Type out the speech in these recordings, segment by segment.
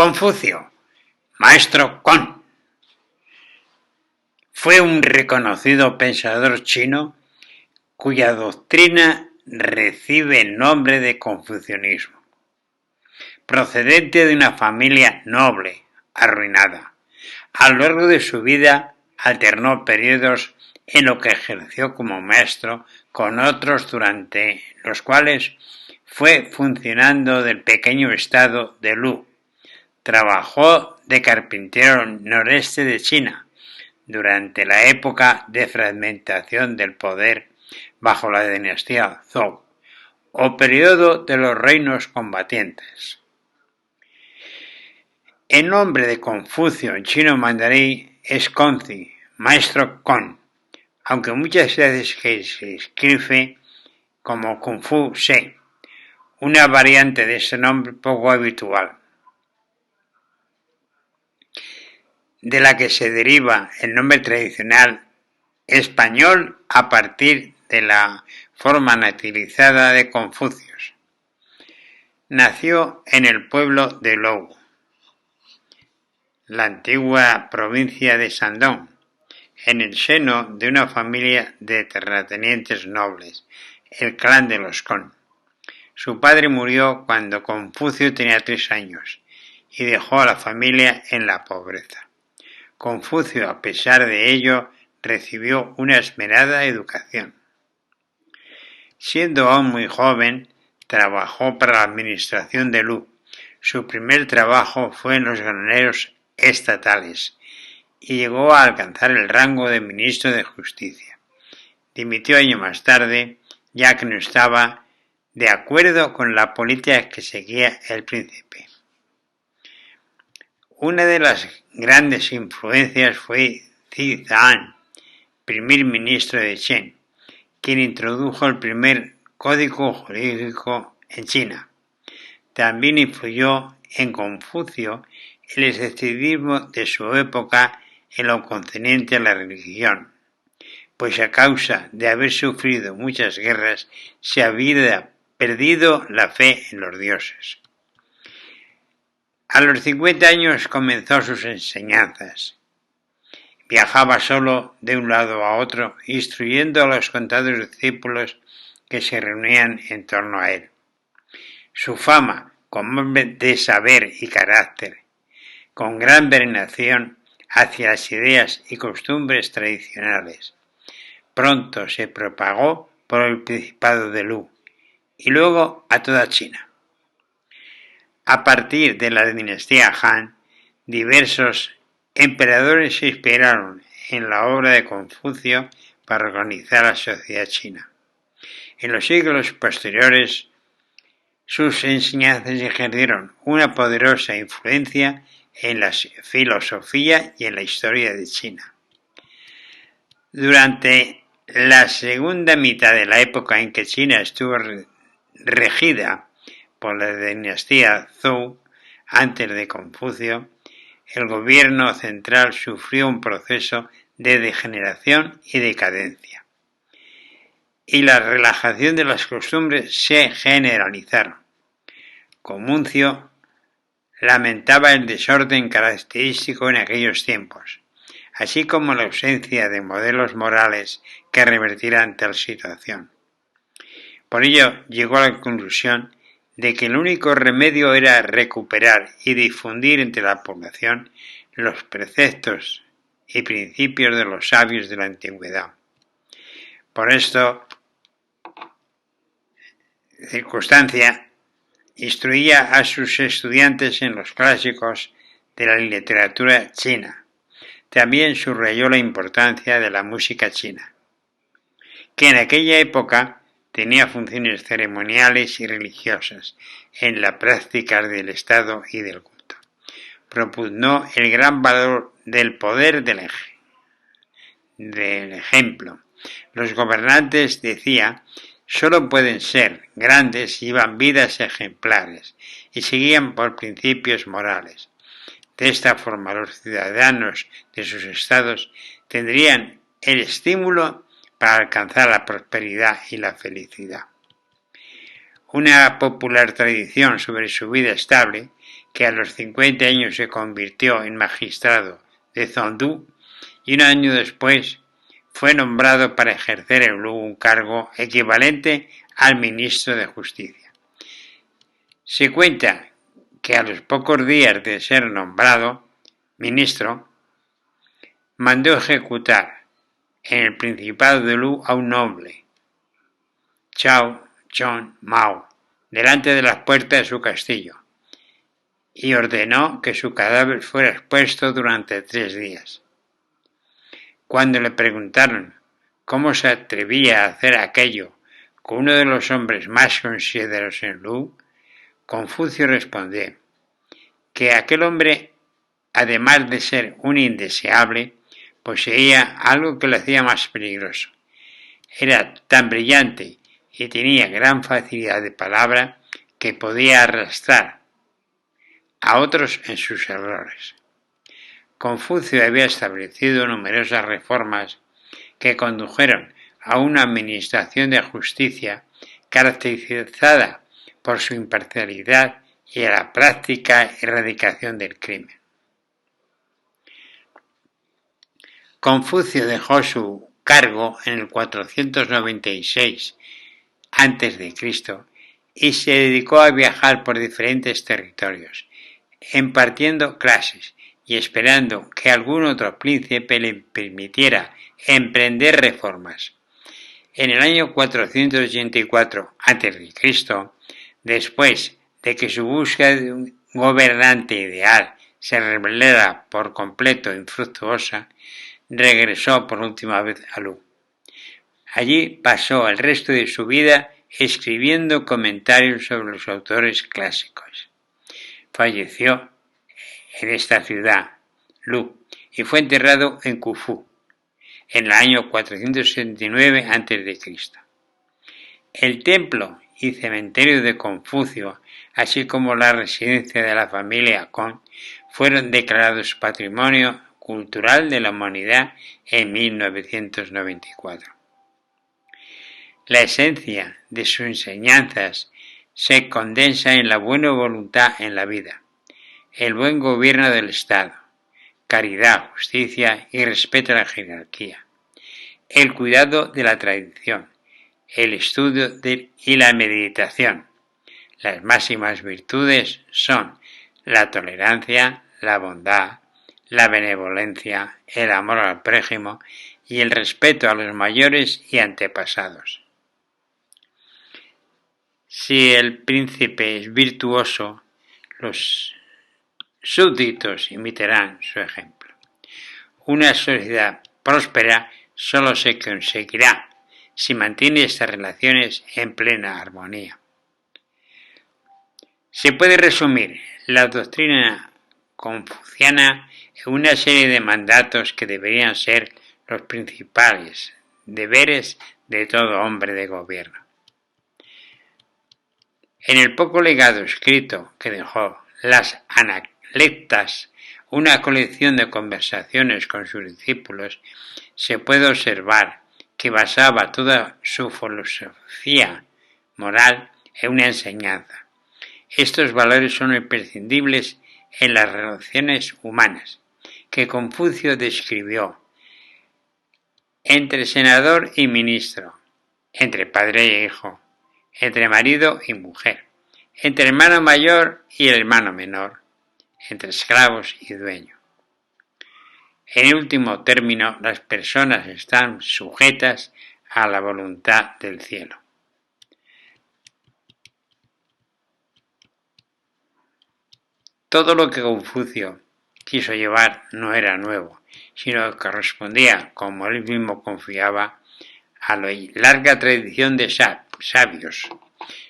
Confucio, maestro Con, fue un reconocido pensador chino cuya doctrina recibe el nombre de confucianismo. Procedente de una familia noble, arruinada, a lo largo de su vida alternó periodos en los que ejerció como maestro con otros durante los cuales fue funcionando del pequeño estado de Lu. Trabajó de carpintero noreste de China durante la época de fragmentación del poder bajo la dinastía Zhou o periodo de los reinos combatientes. El nombre de Confucio en chino mandarín es Conzi, maestro Con, aunque muchas veces se escribe como Kung Fu Se, una variante de ese nombre poco habitual, de la que se deriva el nombre tradicional español a partir de la forma nativizada de Confucius. Nació en el pueblo de Lou, la antigua provincia de Shandong, en el seno de una familia de terratenientes nobles, el clan de los Con. Su padre murió cuando Confucio tenía 3 años y dejó a la familia en la pobreza. Confucio, a pesar de ello, recibió una esmerada educación. Siendo aún muy joven, trabajó para la administración de Lu. Su primer trabajo fue en los graneros estatales y llegó a alcanzar el rango de ministro de Justicia. Dimitió años más tarde, ya que no estaba de acuerdo con la política que seguía el príncipe. Una de las grandes influencias fue Xi Zhan, primer ministro de Chen, quien introdujo el primer código jurídico en China. También influyó en Confucio el escepticismo de su época en lo concerniente a la religión, pues a causa de haber sufrido muchas guerras se había perdido la fe en los dioses. A los 50 años comenzó sus enseñanzas. Viajaba solo de un lado a otro, instruyendo a los contados discípulos que se reunían en torno a él. Su fama como hombre de saber y carácter, con gran veneración hacia las ideas y costumbres tradicionales, pronto se propagó por el Principado de Lu y luego a toda China. A partir de la dinastía Han, diversos emperadores se inspiraron en la obra de Confucio para organizar la sociedad china. En los siglos posteriores, sus enseñanzas ejercieron una poderosa influencia en la filosofía y en la historia de China. Durante la segunda mitad de la época en que China estuvo regida por la dinastía Zhou, antes de Confucio, el gobierno central sufrió un proceso de degeneración y decadencia, y la relajación de las costumbres se generalizaron. Confucio lamentaba el desorden característico en aquellos tiempos, así como la ausencia de modelos morales que revertieran tal situación. Por ello llegó a la conclusión de que el único remedio era recuperar y difundir entre la población los preceptos y principios de los sabios de la antigüedad. Por esta circunstancia, instruía a sus estudiantes en los clásicos de la literatura china. También subrayó la importancia de la música china, que en aquella época tenía funciones ceremoniales y religiosas en la práctica del Estado y del culto. Propugnó el gran valor del poder del ejemplo. Los gobernantes, decía, solo pueden ser grandes si llevan vidas ejemplares y se guían por principios morales. De esta forma, los ciudadanos de sus estados tendrían el estímulo para alcanzar la prosperidad y la felicidad. Una popular tradición sobre su vida estable que a los 50 años se convirtió en magistrado de Zhongdu y un año después fue nombrado para ejercer en Lu un cargo equivalente al ministro de Justicia. Se cuenta que a los pocos días de ser nombrado ministro, mandó ejecutar en el Principado de Lu a un noble, Chao Chon Mao, delante de las puertas de su castillo, y ordenó que su cadáver fuera expuesto durante 3 días. Cuando le preguntaron cómo se atrevía a hacer aquello con uno de los hombres más considerados en Lu, Confucio respondió que aquel hombre, además de ser un indeseable, poseía algo que lo hacía más peligroso. Era tan brillante y tenía gran facilidad de palabra que podía arrastrar a otros en sus errores. Confucio había establecido numerosas reformas que condujeron a una administración de justicia caracterizada por su imparcialidad y a la práctica erradicación del crimen. Confucio dejó su cargo en el 496 a.C. y se dedicó a viajar por diferentes territorios, impartiendo clases y esperando que algún otro príncipe le permitiera emprender reformas. En el año 484 a.C., después de que su búsqueda de un gobernante ideal se revelara por completo infructuosa, regresó por última vez a Lu. Allí pasó el resto de su vida escribiendo comentarios sobre los autores clásicos. Falleció en esta ciudad, Lu, y fue enterrado en Khufu, en el año 479 a.C. El templo y cementerio de Confucio, así como la residencia de la familia Kong, fueron declarados Patrimonio Cultural de la Humanidad en 1994. La esencia de sus enseñanzas se condensa en la buena voluntad en la vida, el buen gobierno del Estado, caridad, justicia y respeto a la jerarquía, el cuidado de la tradición, el estudio y la meditación. Las máximas virtudes son la tolerancia, la bondad, la benevolencia, el amor al prójimo y el respeto a los mayores y antepasados. Si el príncipe es virtuoso, los súbditos imitarán su ejemplo. Una sociedad próspera solo se conseguirá si mantiene estas relaciones en plena armonía. Se puede resumir la doctrina confuciana en una serie de mandatos que deberían ser los principales deberes de todo hombre de gobierno. En el poco legado escrito que dejó las Analectas, una colección de conversaciones con sus discípulos, se puede observar que basaba toda su filosofía moral en una enseñanza. Estos valores son imprescindibles en las relaciones humanas, que Confucio describió entre senador y ministro, entre padre y hijo, entre marido y mujer, entre hermano mayor y hermano menor, entre esclavos y dueño. En último término, las personas están sujetas a la voluntad del cielo. Todo lo que Confucio quiso llevar no era nuevo, sino que correspondía, como él mismo confiaba, a la larga tradición de sabios.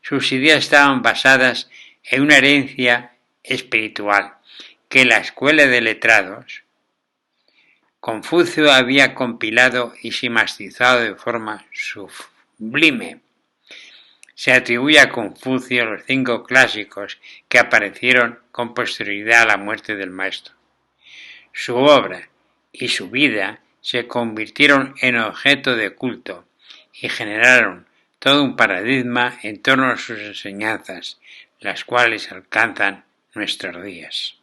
Sus ideas estaban basadas en una herencia espiritual que la escuela de letrados Confucio había compilado y sistematizado de forma sublime. Se atribuye a Confucio los 5 clásicos que aparecieron con posterioridad a la muerte del maestro. Su obra y su vida se convirtieron en objeto de culto y generaron todo un paradigma en torno a sus enseñanzas, las cuales alcanzan nuestros días.